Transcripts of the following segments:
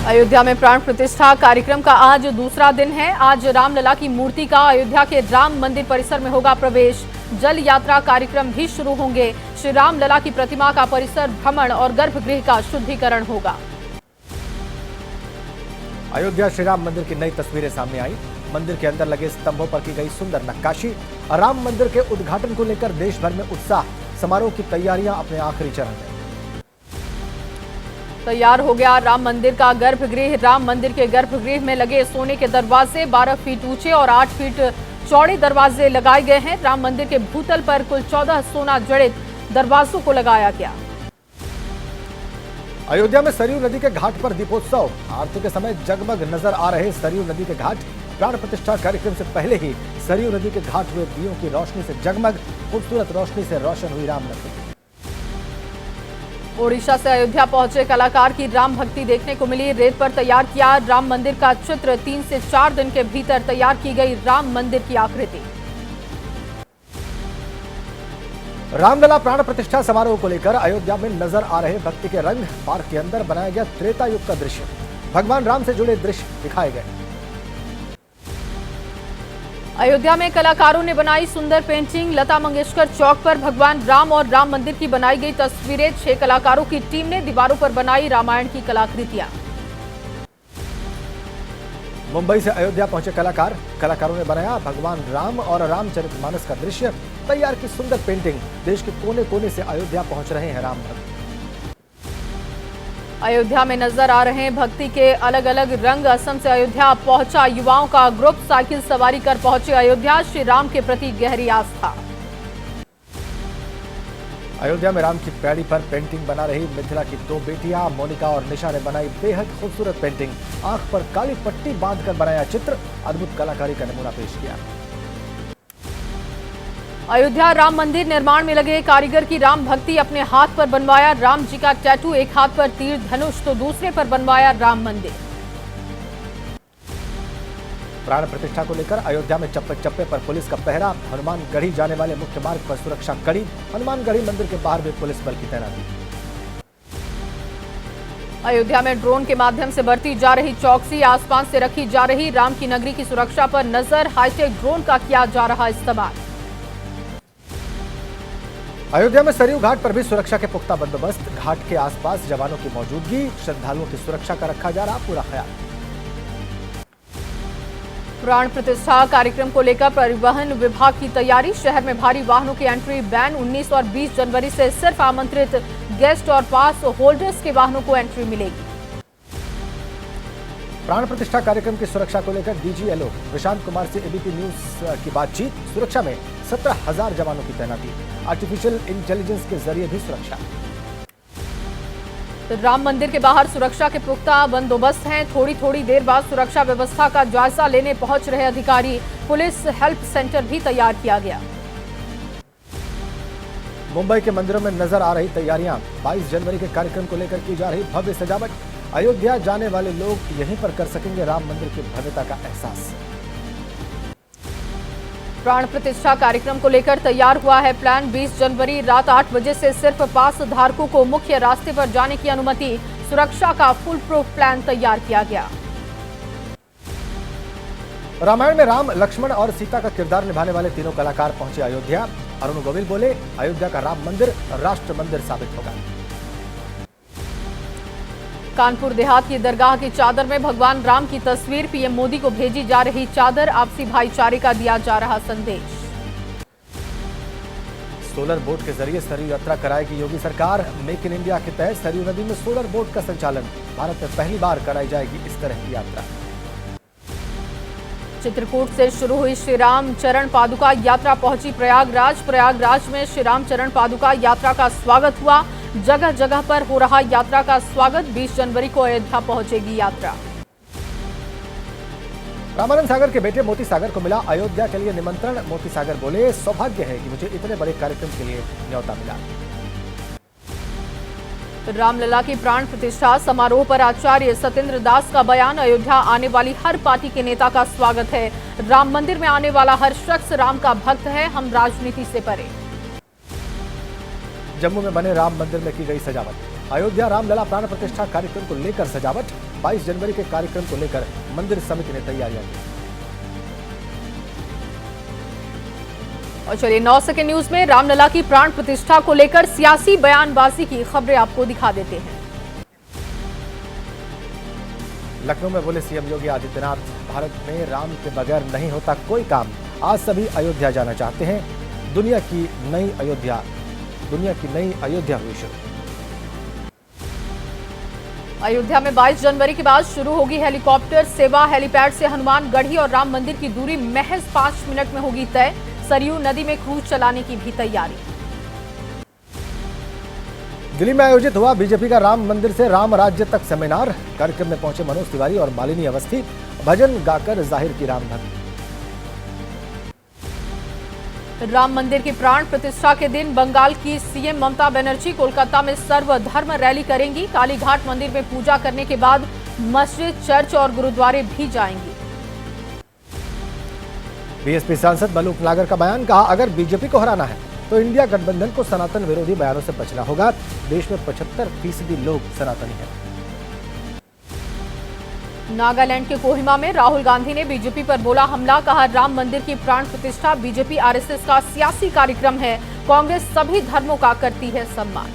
अयोध्या में प्राण प्रतिष्ठा कार्यक्रम का आज दूसरा दिन है। आज रामलला की मूर्ति का अयोध्या के राम मंदिर परिसर में होगा प्रवेश। जल यात्रा कार्यक्रम भी शुरू होंगे। श्री रामलला की प्रतिमा का परिसर भ्रमण और गर्भगृह का शुद्धिकरण होगा। अयोध्या श्री राम मंदिर की नई तस्वीरें सामने आई। मंदिर के अंदर लगे स्तंभों पर की गई सुंदर नक्काशी। राम मंदिर के उद्घाटन को लेकर देश भर में उत्साह। समारोह की तैयारियां अपने आखिरी चरण में। तैयार हो गया राम मंदिर का गर्भगृह। राम मंदिर के गर्भगृह में लगे सोने के दरवाजे 12 फीट ऊंचे और 8 फीट चौड़े दरवाजे लगाए गए हैं। राम मंदिर के भूतल पर कुल 14 सोना जड़ित दरवाजों को लगाया गया। अयोध्या में सरयू नदी के घाट पर दीपोत्सव। आरती के समय जगमग नजर आ रहे सरयू नदी के घाट। प्राण प्रतिष्ठा कार्यक्रम से पहले ही सरयू नदी के घाट हुए दियों की रोशनी से जगमग। खूबसूरत रोशनी से रोशन हुई राम नगरी। ओडिशा से अयोध्या पहुंचे कलाकार की राम भक्ति देखने को मिली। रेत पर तैयार किया राम मंदिर का चित्र। 3 से 4 दिन के भीतर तैयार की गई राम मंदिर की आकृति। रामलला प्राण प्रतिष्ठा समारोह को लेकर अयोध्या में नजर आ रहे भक्ति के रंग। पार्क के अंदर बनाया गया त्रेता युग का दृश्य। भगवान राम से जुड़े दृश्य दिखाए गए। अयोध्या में कलाकारों ने बनाई सुंदर पेंटिंग। लता मंगेशकर चौक पर भगवान राम और राम मंदिर की बनाई गई तस्वीरें। 6 कलाकारों की टीम ने दीवारों पर बनाई रामायण की कलाकृतियां। मुंबई से अयोध्या पहुंचे कलाकारों ने बनाया भगवान राम और रामचरितमानस का दृश्य। तैयार की सुंदर पेंटिंग। देश के कोने कोने से अयोध्या पहुंच रहे हैं राम भक्त। अयोध्या में नजर आ रहे हैं भक्ति के अलग अलग रंग। असम से अयोध्या पहुंचा युवाओं का ग्रुप। साइकिल सवारी कर पहुंचे अयोध्या। श्री राम के प्रति गहरी आस्था। अयोध्या में राम की पैड़ी पर पेंटिंग बना रही मिथिला की 2 बेटियां मोनिका और निशा ने बनाई बेहद खूबसूरत पेंटिंग। आंख पर काली पट्टी बांधकर बनाया चित्र। अद्भुत कलाकारी का नमूना पेश किया। अयोध्या राम मंदिर निर्माण में लगे कारीगर की राम भक्ति। अपने हाथ पर बनवाया राम जी का टैटू। एक हाथ पर तीर धनुष तो दूसरे पर बनवाया राम मंदिर। प्राण प्रतिष्ठा को लेकर अयोध्या में चप्पे चप्पे पर पुलिस का पहरा। हनुमानगढ़ी जाने वाले मुख्य मार्ग पर सुरक्षा कड़ी। हनुमानगढ़ी मंदिर के बाहर भी पुलिस बल की तैनाती। अयोध्या में ड्रोन के माध्यम से बरती जा रही चौकसी। आसपास से रखी जा रही राम की नगरी की सुरक्षा पर नजर। हाईटेक ड्रोन का किया जा रहा इस्तेमाल। अयोध्या में सरयू घाट पर भी सुरक्षा के पुख्ता बंदोबस्त। घाट के आसपास जवानों की मौजूदगी। श्रद्धालुओं की सुरक्षा का रखा जा रहा पूरा ख्याल। प्राण प्रतिष्ठा कार्यक्रम को लेकर परिवहन विभाग की तैयारी। शहर में भारी वाहनों की एंट्री बैन। 19 और 20 जनवरी से सिर्फ आमंत्रित गेस्ट और पास होल्डर्स के वाहनों को एंट्री मिलेगी। प्राण प्रतिष्ठा कार्यक्रम की सुरक्षा को लेकर डीजीएलओ प्रशांत कुमार से एबीपी न्यूज की बातचीत। सुरक्षा में 17,000 जवानों की तैनाती। आर्टिफिशियल इंटेलिजेंस के जरिए भी सुरक्षा। राम मंदिर के बाहर सुरक्षा के पुख्ता बंदोबस्त हैं। थोड़ी देर बाद सुरक्षा व्यवस्था का जायजा लेने पहुंच रहे अधिकारी। पुलिस हेल्प सेंटर भी तैयार किया गया। मुंबई के मंदिरों में नजर आ रही तैयारियां। 22 जनवरी के कार्यक्रम को लेकर की जा रही भव्य सजावट। अयोध्या जाने वाले लोग यहीं पर कर सकेंगे राम मंदिर की भव्यता का एहसास। प्राण प्रतिष्ठा कार्यक्रम को लेकर तैयार हुआ है प्लान। 20 जनवरी रात 8 बजे से सिर्फ पास धारकों को मुख्य रास्ते पर जाने की अनुमति। सुरक्षा का फुल प्रूफ प्लान तैयार किया गया। रामायण में राम, लक्ष्मण और सीता का किरदार निभाने वाले तीनों कलाकार पहुंचे अयोध्या। अरुण गोविल बोले, अयोध्या का राम मंदिर राष्ट्र मंदिर साबित होगा। कानपुर देहात की दरगाह की चादर में भगवान राम की तस्वीर। पीएम मोदी को भेजी जा रही चादर। आपसी भाईचारे का दिया जा रहा संदेश। सोलर बोट के जरिए सरयू यात्रा कराएगी योगी सरकार। मेक इन इंडिया के तहत सरयू नदी में सोलर बोट का संचालन। भारत में पहली बार कराई जाएगी इस तरह की यात्रा। चित्रकूट से शुरू हुई श्री राम चरण पादुका यात्रा पहुंची प्रयागराज। प्रयागराज में श्री राम चरण पादुका यात्रा का स्वागत हुआ। जगह जगह पर हो रहा यात्रा का स्वागत। 20 जनवरी को अयोध्या पहुंचेगी यात्रा। रामानंद सागर के बेटे मोती सागर को मिला अयोध्या के लिए निमंत्रण। मोती सागर बोले, सौभाग्य है कि मुझे इतने बड़े कार्यक्रम के लिए न्योता मिला। रामलला की प्राण प्रतिष्ठा समारोह पर आचार्य सत्येंद्र दास का बयान। अयोध्या आने वाली हर पार्टी के नेता का स्वागत है। राम मंदिर में आने वाला हर शख्स राम का भक्त है। हम राजनीति से परे। जम्मू में बने राम मंदिर में की गई सजावट। अयोध्या रामलला प्राण प्रतिष्ठा कार्यक्रम को लेकर सजावट, 22 जनवरी के कार्यक्रम को लेकर मंदिर समिति ने तैयारियां की। और चलिए 9 सेकंड न्यूज में रामलला की प्राण प्रतिष्ठा को लेकर सियासी बयानबाजी की खबरें आपको दिखा देते हैं। लखनऊ में बोले सीएम योगी आदित्यनाथ, भारत में राम के बगैर नहीं होता कोई काम। आज सभी अयोध्या जाना चाहते हैं। दुनिया की नई अयोध्या हुई शुरू। अयोध्या में 22 जनवरी के बाद शुरू होगी हेलीकॉप्टर सेवा। हेलीपैड से हनुमानगढ़ी और राम मंदिर की दूरी महज 5 मिनट में होगी तय। सरयू नदी में क्रूज चलाने की भी तैयारी। दिल्ली में आयोजित हुआ बीजेपी का राम मंदिर से राम राज्य तक सेमिनार। कार्यक्रम में पहुंचे मनोज तिवारी और मालिनी अवस्थी, भजन गाकर जाहिर की राम भक्ति। राम मंदिर की प्राण प्रतिष्ठा के दिन बंगाल की सीएम ममता बनर्जी कोलकाता में सर्वधर्म रैली करेंगी। कालीघाट मंदिर में पूजा करने के बाद मस्जिद, चर्च और गुरुद्वारे भी जाएंगी। बीएसपी सांसद मलूक नागर का बयान, कहा अगर बीजेपी को हराना है तो इंडिया गठबंधन को सनातन विरोधी बयानों से बचना होगा। देश में 75% लोग सनातनी हैं। नागालैंड के कोहिमा में राहुल गांधी ने बीजेपी पर बोला हमला। कहा राम मंदिर की प्राण प्रतिष्ठा बीजेपी आरएसएस का सियासी कार्यक्रम है। कांग्रेस सभी धर्मों का करती है सम्मान।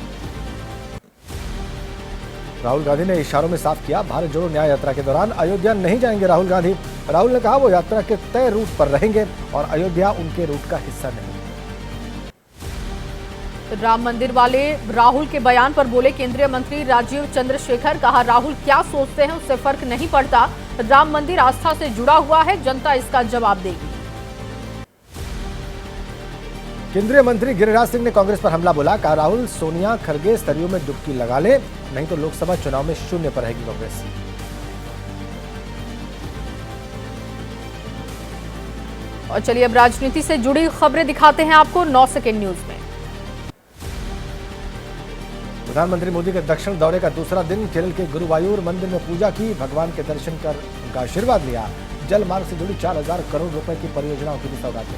राहुल गांधी ने इशारों में साफ किया, भारत जोड़ो न्याय यात्रा के दौरान अयोध्या नहीं जाएंगे राहुल गांधी। राहुल ने कहा वो यात्रा के तय रूट पर रहेंगे और अयोध्या उनके रूट का हिस्सा नहीं। राम मंदिर वाले राहुल के बयान पर बोले केंद्रीय मंत्री राजीव चंद्रशेखर। कहा राहुल क्या सोचते हैं उससे फर्क नहीं पड़ता। राम मंदिर आस्था से जुड़ा हुआ है, जनता इसका जवाब देगी। केंद्रीय मंत्री गिरिराज सिंह ने कांग्रेस पर हमला बोला। कहा राहुल, सोनिया, खरगे सरयू में डुबकी लगा ले, नहीं तो लोकसभा चुनाव में शून्य पर रहेगी कांग्रेस। और चलिए अब राजनीति से जुड़ी खबरें दिखाते हैं आपको 9 सेकंड न्यूज में। प्रधानमंत्री मोदी के दक्षिण दौरे का दूसरा दिन। केरल के गुरुवायूर मंदिर में पूजा की, भगवान के दर्शन कर उनका आशीर्वाद लिया। जल मार्ग से जुड़ी 4000 करोड़ रुपए की परियोजनाओं की भी सौगात दी।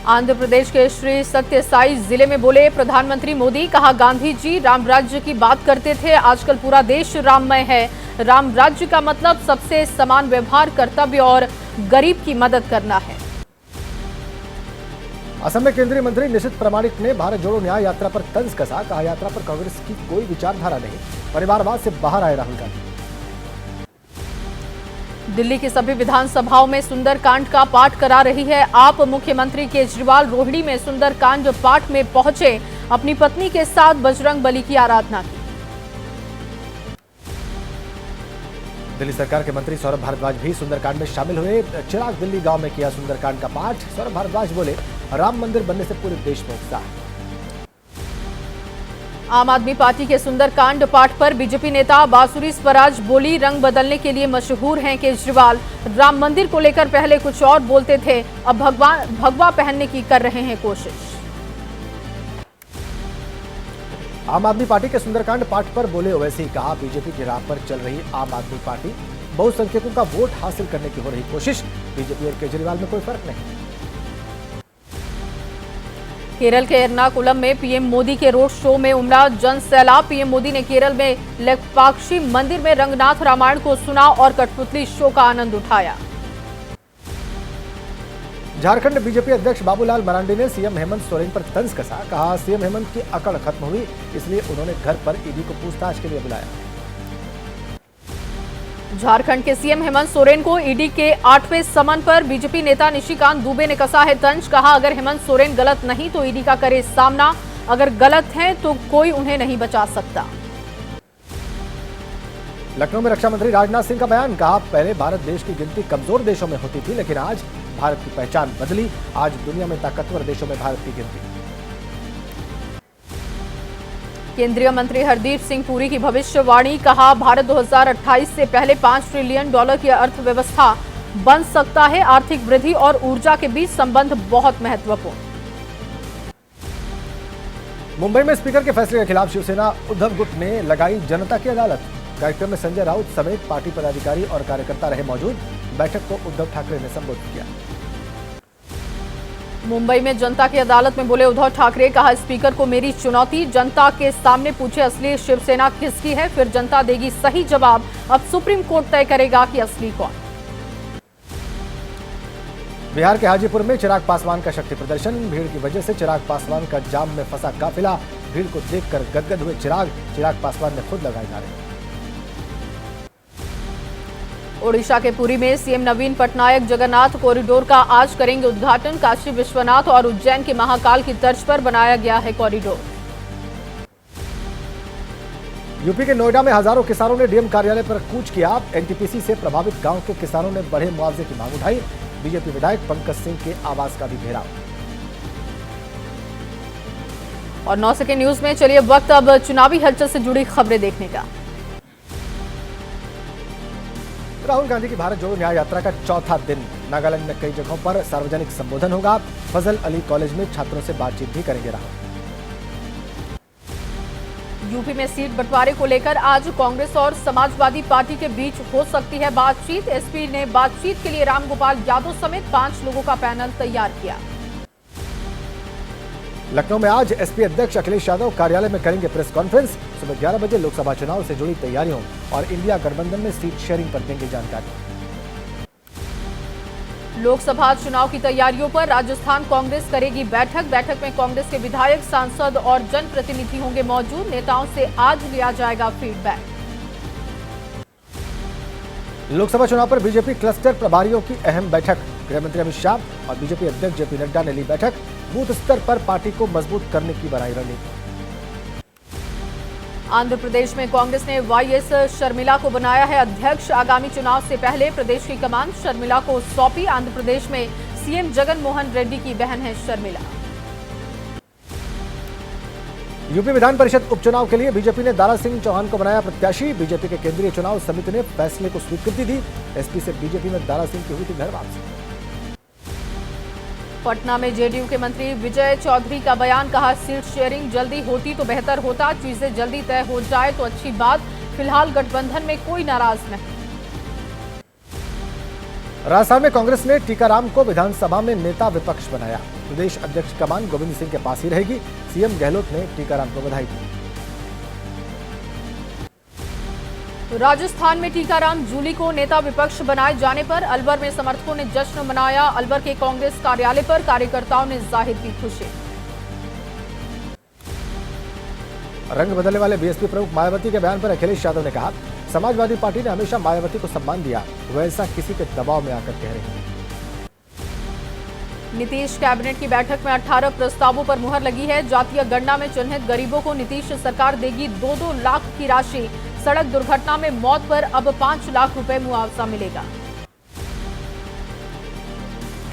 आंध्र प्रदेश के श्री सत्य साई जिले में बोले प्रधानमंत्री मोदी। कहा गांधी जी राम राज्य की बात करते थे, आजकल पूरा देश राममय है। राम राज्य का मतलब सबसे समान व्यवहार, कर्तव्य और गरीब की मदद करना है। असम में केंद्रीय मंत्री निशित प्रामाणिक ने भारत जोड़ो न्याय यात्रा पर तंज कसा। कहा यात्रा पर कांग्रेस की कोई विचारधारा नहीं, परिवारवाद से बाहर आए राहुल गांधी। दिल्ली की सभी विधानसभाओं में सुंदरकांड का पाठ करा रही है आप। मुख्यमंत्री केजरीवाल रोहिणी में सुंदरकांड पाठ में पहुंचे, अपनी पत्नी के साथ बजरंग बली की आराधना की। दिल्ली सरकार के मंत्री सौरभ भारद्वाज भी सुंदरकांड में शामिल हुए। चिराग दिल्ली गांव में किया सुंदरकांड का पाठ। सौरभ भारद्वाज बोले राम मंदिर बनने से पूरे देश में उत्साह। आम आदमी पार्टी के सुंदरकांड पाठ पर बीजेपी नेता बांसुरी स्वराज बोली रंग बदलने के लिए मशहूर हैं केजरीवाल। राम मंदिर को लेकर पहले कुछ और बोलते थे, अब भगवा पहनने की कर रहे हैं कोशिश। आम आदमी पार्टी के सुंदरकांड पाठ पर बोले ओवैसी। कहा बीजेपी की राह पर चल रही आम आदमी पार्टी बहुसंख्यकों का वोट हासिल करने की हो रही कोशिश। बीजेपी और केजरीवाल में कोई फर्क नहीं। केरल के एर्नाकुलम में पीएम मोदी के रोड शो में उमड़ा जन सैलाब। पीएम मोदी ने केरल में लेपाक्षी मंदिर में रंगनाथ रामायण को सुना और कठपुतली शो का आनंद उठाया। झारखंड बीजेपी अध्यक्ष बाबूलाल मरांडी ने सीएम हेमंत सोरेन पर तंज कसा। कहा सीएम हेमंत की अकड़ खत्म हुई, इसलिए उन्होंने घर पर ईडी को पूछताछ के लिए बुलाया। झारखंड के सीएम हेमंत सोरेन को ईडी के 8वें समन पर बीजेपी नेता निशिकांत दुबे ने कसा है तंज। कहा अगर हेमंत सोरेन गलत नहीं तो ईडी का करे सामना, अगर गलत हैं तो कोई उन्हें नहीं बचा सकता। लखनऊ में रक्षा मंत्री राजनाथ सिंह का बयान। कहा पहले भारत देश की गिनती कमजोर देशों में होती थी, लेकिन आज भारत की पहचान बदली। आज दुनिया में ताकतवर देशों में भारत की गिनती। केंद्रीय मंत्री हरदीप सिंह पुरी की भविष्यवाणी। कहा भारत 2028 से पहले $5 ट्रिलियन की अर्थव्यवस्था बन सकता है। आर्थिक वृद्धि और ऊर्जा के बीच संबंध बहुत महत्वपूर्ण। मुंबई में स्पीकर के फैसले के खिलाफ शिवसेना उद्धव गुट ने लगाई जनता की अदालत। कार्यक्रम में संजय राउत समेत पार्टी पदाधिकारी और कार्यकर्ता रहे मौजूद। बैठक को उद्धव ठाकरे ने संबोधित किया। मुंबई में जनता की अदालत में बोले उद्धव ठाकरे, कहा स्पीकर को मेरी चुनौती, जनता के सामने पूछे असली शिवसेना किसकी है, फिर जनता देगी सही जवाब। अब सुप्रीम कोर्ट तय करेगा कि असली कौन। बिहार के हाजीपुर में चिराग पासवान का शक्ति प्रदर्शन, भीड़ की वजह से चिराग पासवान का जाम में फंसा काफिला, भीड़ को देखकर गदगद हुए चिराग पासवान ने खुद लगाए नारे। ओडिशा के पुरी में सीएम नवीन पटनायक जगन्नाथ कॉरिडोर का आज करेंगे उद्घाटन, काशी विश्वनाथ और उज्जैन के महाकाल की तर्ज पर बनाया गया है कॉरिडोर। यूपी के नोएडा में हजारों किसानों ने डीएम कार्यालय पर कूच किया, एनटीपीसी से प्रभावित गांव के किसानों ने बढ़े मुआवजे की मांग उठाई, बीजेपी विधायक पंकज सिंह के आवास का भी घेराव। और 9 सेकेंड न्यूज में चलिए वक्त अब चुनावी हलचल से जुड़ी खबरें देखने का। राहुल गांधी की भारत जोड़ो न्याय यात्रा का चौथा दिन, नागालैंड में कई जगहों पर सार्वजनिक संबोधन होगा, फजल अली कॉलेज में छात्रों से बातचीत भी करेंगे राहुल। यूपी में सीट बंटवारे को लेकर आज कांग्रेस और समाजवादी पार्टी के बीच हो सकती है बातचीत, एसपी ने बातचीत के लिए रामगोपाल यादव समेत 5 लोगों का पैनल तैयार किया। लखनऊ में आज एसपी अध्यक्ष अखिलेश यादव कार्यालय में करेंगे प्रेस कॉन्फ्रेंस, सुबह 11 बजे लोकसभा चुनाव से जुड़ी तैयारियों और इंडिया गठबंधन में सीट शेयरिंग पर देंगे जानकारी। लोकसभा चुनाव की तैयारियों पर राजस्थान कांग्रेस करेगी बैठक में कांग्रेस के विधायक, सांसद और जनप्रतिनिधि होंगे मौजूद, नेताओं से आज लिया जाएगा फीडबैक। लोकसभा चुनाव पर बीजेपी क्लस्टर प्रभारियों की अहम बैठक, गृहमंत्री अमित शाह और बीजेपी अध्यक्ष जेपी नड्डा ने ली बैठक, बूथ स्तर पर पार्टी को मजबूत करने की बनाई रणनीति। आंध्र प्रदेश में कांग्रेस ने वाईएस शर्मिला को बनाया है अध्यक्ष, आगामी चुनाव से पहले प्रदेश की कमान शर्मिला को सौंपी। आंध्र प्रदेश में सीएम जगन मोहन रेड्डी की बहन है शर्मिला। यूपी विधान परिषद उपचुनाव के लिए बीजेपी ने दारा सिंह चौहान को बनाया प्रत्याशी, बीजेपी के केंद्रीय चुनाव समिति ने फैसले को स्वीकृति दी, एसपी से बीजेपी में दारा सिंह की हुई थी घर वापसी। पटना में जेडीयू के मंत्री विजय चौधरी का बयान, कहा सीट शेयरिंग जल्दी होती तो बेहतर होता, चीजें जल्दी तय हो जाए तो अच्छी बात, फिलहाल गठबंधन में कोई नाराज नहीं। राजस्थान में कांग्रेस ने टीकाराम को विधानसभा में नेता विपक्ष बनाया, प्रदेश अध्यक्ष कमान गोविंद सिंह के पास ही रहेगी, सीएम गहलोत ने टीकाराम को बधाई दी। राजस्थान में टीकाराम जूली को नेता विपक्ष बनाए जाने पर अलवर में समर्थकों ने जश्न मनाया, अलवर के कांग्रेस कार्यालय पर कार्यकर्ताओं ने जाहिर की खुशी। रंग बदलने वाले बीएसपी प्रमुख मायावती के बयान पर अखिलेश यादव ने कहा, समाजवादी पार्टी ने हमेशा मायावती को सम्मान दिया, वैसा किसी के दबाव में आकर कह रही है। नीतीश कैबिनेट की बैठक में 18 प्रस्तावों पर मुहर लगी है, जातीय गणना में चिन्हित गरीबों को नीतीश सरकार देगी 2-2 लाख की राशि, सड़क दुर्घटना में मौत पर अब 5 लाख रुपए मुआवजा मिलेगा।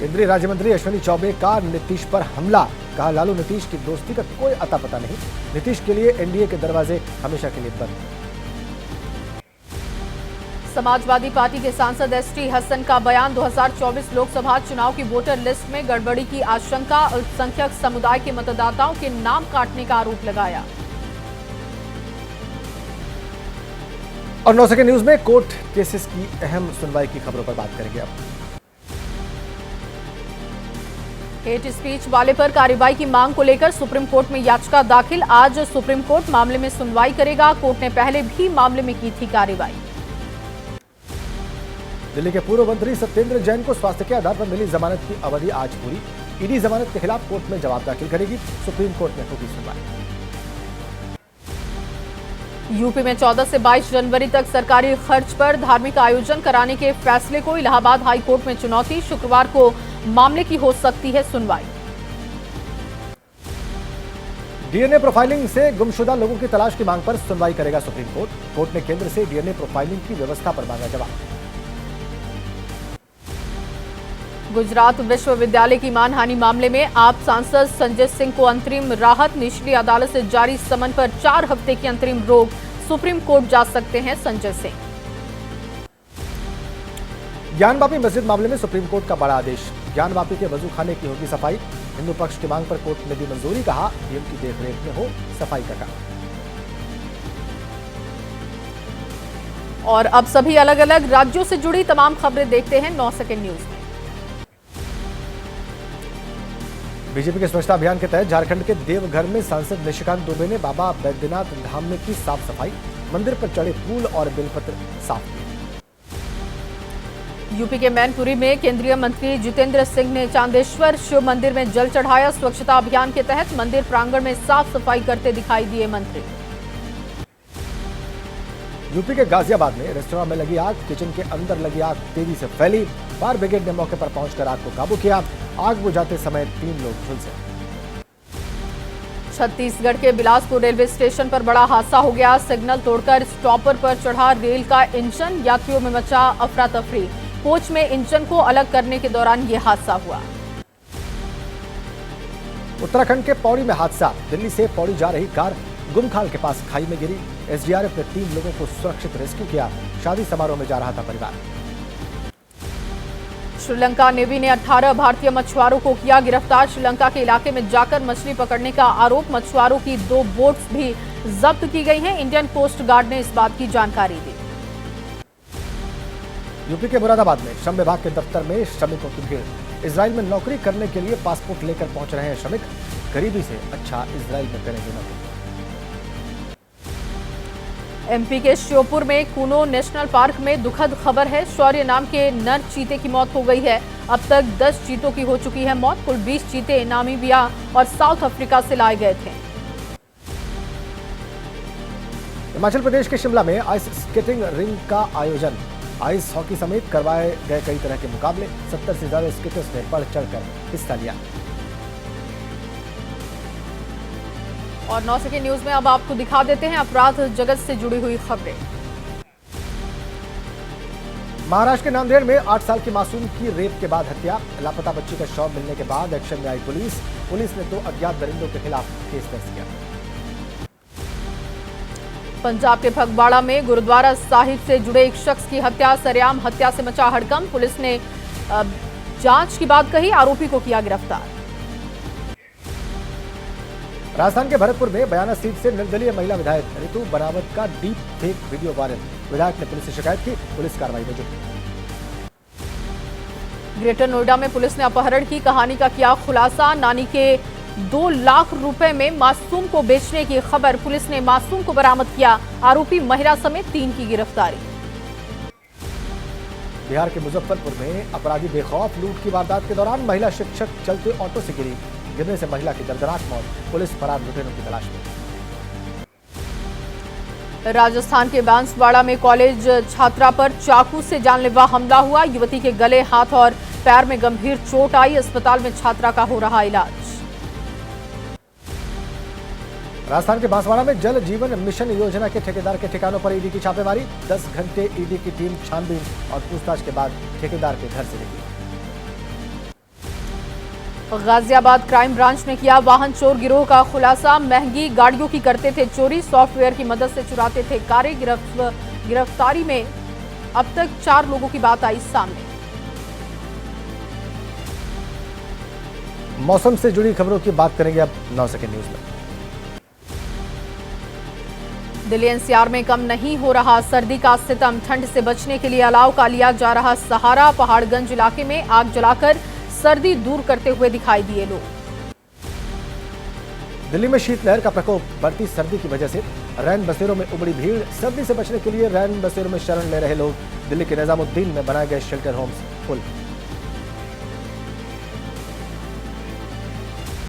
केंद्रीय राज्य मंत्री अश्विनी चौबे का नीतीश पर हमला, कहा लालू नीतीश की दोस्ती का कोई अता पता नहीं, नीतीश के लिए एनडीए के दरवाजे हमेशा के लिए बंद। समाजवादी पार्टी के सांसद एसटी हसन का बयान, 2024 लोकसभा चुनाव की वोटर लिस्ट में गड़बड़ी की आशंका, अल्पसंख्यक समुदाय के मतदाताओं के नाम काटने का आरोप लगाया। और 9 सेकंड न्यूज में कोर्ट केसेस की अहम सुनवाई की खबरों पर बात करेंगे अब। हेट स्पीच वाले पर कार्रवाई की मांग को लेकर सुप्रीम कोर्ट में याचिका दाखिल, आज सुप्रीम कोर्ट मामले में सुनवाई करेगा, कोर्ट ने पहले भी मामले में की थी कार्रवाई। दिल्ली के पूर्व मंत्री सत्येंद्र जैन को स्वास्थ्य के आधार पर मिली जमानत की अवधि आज पूरी, ईडी जमानत के खिलाफ कोर्ट में जवाब दाखिल करेगी, सुप्रीम कोर्ट में होगी सुनवाई। यूपी में 14 से 22 जनवरी तक सरकारी खर्च पर धार्मिक आयोजन कराने के फैसले को इलाहाबाद हाई कोर्ट में चुनौती, शुक्रवार को मामले की हो सकती है सुनवाई। डीएनए प्रोफाइलिंग से गुमशुदा लोगों की तलाश की मांग पर सुनवाई करेगा सुप्रीम कोर्ट, कोर्ट ने केंद्र से डीएनए प्रोफाइलिंग की व्यवस्था पर मांगा जवाब। गुजरात विश्वविद्यालय की मानहानि मामले में आप सांसद संजय सिंह को अंतरिम राहत, निचली अदालत से जारी समन पर 4 हफ्ते की अंतरिम रोक, सुप्रीम कोर्ट जा सकते हैं संजय सिंह। ज्ञानवापी मस्जिद मामले में सुप्रीम कोर्ट का बड़ा आदेश, ज्ञानवापी के वजू खाने की होगी सफाई, हिंदू पक्ष की मांग पर कोर्ट ने दी मंजूरी, कहा डीएम की देखरेख में हो सफाई का काम। और अब सभी अलग अलग राज्यों से जुड़ी तमाम खबरें देखते हैं 9 सेकंड न्यूज में। बीजेपी के स्वच्छता अभियान के तहत झारखंड के देवघर में सांसद निशिकांत दुबे ने बाबा बैद्यनाथ धाम में की साफ सफाई, मंदिर पर चढ़े फूल और बेलपत्र साफ किए। यूपी के मैनपुरी में केंद्रीय मंत्री जितेंद्र सिंह ने चांदेश्वर शिव मंदिर में जल चढ़ाया। स्वच्छता अभियान के तहत मंदिर प्रांगण में साफ सफाई करते दिखाई दिए मंत्री। यूपी के गाजियाबाद में रेस्टोरेंट में लगी आग, किचन के अंदर लगी आग तेजी से फैली। फायर ब्रिगेड ने मौके पर पहुंचकर आग को काबू किया। आग बुझाते समय 3 लोग झुलसे। छत्तीसगढ़ के बिलासपुर रेलवे स्टेशन पर बड़ा हादसा हो गया। सिग्नल तोड़कर स्टॉपर पर चढ़ा रेल का इंजन, यात्रियों में मचा अफरा तफरी। कोच में इंजन को अलग करने के दौरान यह हादसा हुआ। उत्तराखंड के पौड़ी में हादसा, दिल्ली से पौड़ी जा रही कार गुमखाल के पास खाई में गिरी। एसडीआरएफ ने 3 लोगों को सुरक्षित रेस्क्यू किया। शादी समारोह में जा रहा था परिवार। श्रीलंका नेवी ने 18 भारतीय मछुआरों को किया गिरफ्तार। श्रीलंका के इलाके में जाकर मछली पकड़ने का आरोप। मछुआरों की 2 बोट्स भी जब्त की गई हैं। इंडियन कोस्ट गार्ड ने इस बात की जानकारी दी। यूपी के मुरादाबाद में श्रम विभाग के दफ्तर में श्रमिकों की भीड़। इजराइल में नौकरी करने के लिए पासपोर्ट लेकर पहुंच रहे हैं श्रमिक। गरीबी से अच्छा इजराइल में करेंगे नौकरी। एमपी के श्योपुर में कूनो नेशनल पार्क में दुखद खबर है। शौर्य नाम के नर चीते की मौत हो गई है। अब तक 10 चीतों की हो चुकी है मौत। कुल 20 चीते नामीबिया और साउथ अफ्रीका से लाए गए थे। हिमाचल प्रदेश के शिमला में आइस स्केटिंग रिंग का आयोजन। आइस हॉकी समेत करवाए गए कई तरह के मुकाबले। 70 से ज्यादा स्केटर्स ने बढ़ चढ़कर हिस्सा लिया। और 9 सेकंड न्यूज में अब आपको दिखा देते हैं अपराध जगत से जुड़ी हुई खबरें। महाराष्ट्र के नांदेड़ में 8 साल की मासूम की रेप के बाद हत्या। लापता बच्ची का शव मिलने के बाद एक्शन में आई पुलिस। पुलिस ने 2 अज्ञात दरिंदों के खिलाफ केस दर्ज किया। पंजाब के फगवाड़ा में गुरुद्वारा साहिब से जुड़े एक शख्स की हत्या। सरेआम हत्या से मचा हड़कंप। पुलिस ने जांच की बात कही, आरोपी को किया गिरफ्तार। राजस्थान के भरतपुर में बयाना सीट से निर्दलीय महिला विधायक रितु बनावत का डीप फेक वीडियो वायरल। विधायक ने पुलिस से शिकायत की। पुलिस कार्रवाई में जुटी। ग्रेटर नोएडा में पुलिस ने अपहरण की कहानी का किया खुलासा। नानी के 2 लाख रुपए में मासूम को बेचने की खबर। पुलिस ने मासूम को बरामद किया। आरोपी महिला समेत 3 की गिरफ्तारी। बिहार के मुजफ्फरपुर में अपराधी बेखौफ लूट की वारदात के दौरान महिला शिक्षक चलते ऑटो से गिरी। गिरने से महिला की दर्दनाक मौत। पुलिस फरार लुटेरों की तलाश में। राजस्थान के बांसवाड़ा में कॉलेज छात्रा पर चाकू से जानलेवा हमला हुआ। युवती के गले, हाथ और पैर में गंभीर चोट आई। अस्पताल में छात्रा का हो रहा इलाज। राजस्थान के बांसवाड़ा में जल जीवन मिशन योजना के ठेकेदार के ठिकानों पर ईडी की छापेमारी। 10 घंटे ईडी की टीम छानबीन और पूछताछ के बाद ठेकेदार के घर से निकली। गाजियाबाद क्राइम ब्रांच ने किया वाहन चोर गिरोह का खुलासा। महंगी गाड़ियों की करते थे चोरी। सॉफ्टवेयर की मदद से चुराते थे कारें। गिरफ्तारी में अब तक 4 लोगों की बात आई सामने। मौसम से जुड़ी खबरों की बात करेंगे अब 9 सेकंड न्यूज में। दिल्ली एनसीआर में कम नहीं हो रहा सर्दी का सितम। ठंड से बचने के लिए अलाव का लिया जा रहा सहारा। पहाड़गंज इलाके में आग जलाकर सर्दी दूर करते हुए दिखाई दिए लोग। दिल्ली में शीतलहर का प्रकोप। बढ़ती सर्दी की वजह से रैन बसेरों में उमड़ी भीड़। सर्दी से बचने के लिए रैन बसेरों में शरण ले रहे लोग। दिल्ली के निजामुद्दीन में बनाए गए शेल्टर होम्स फुल।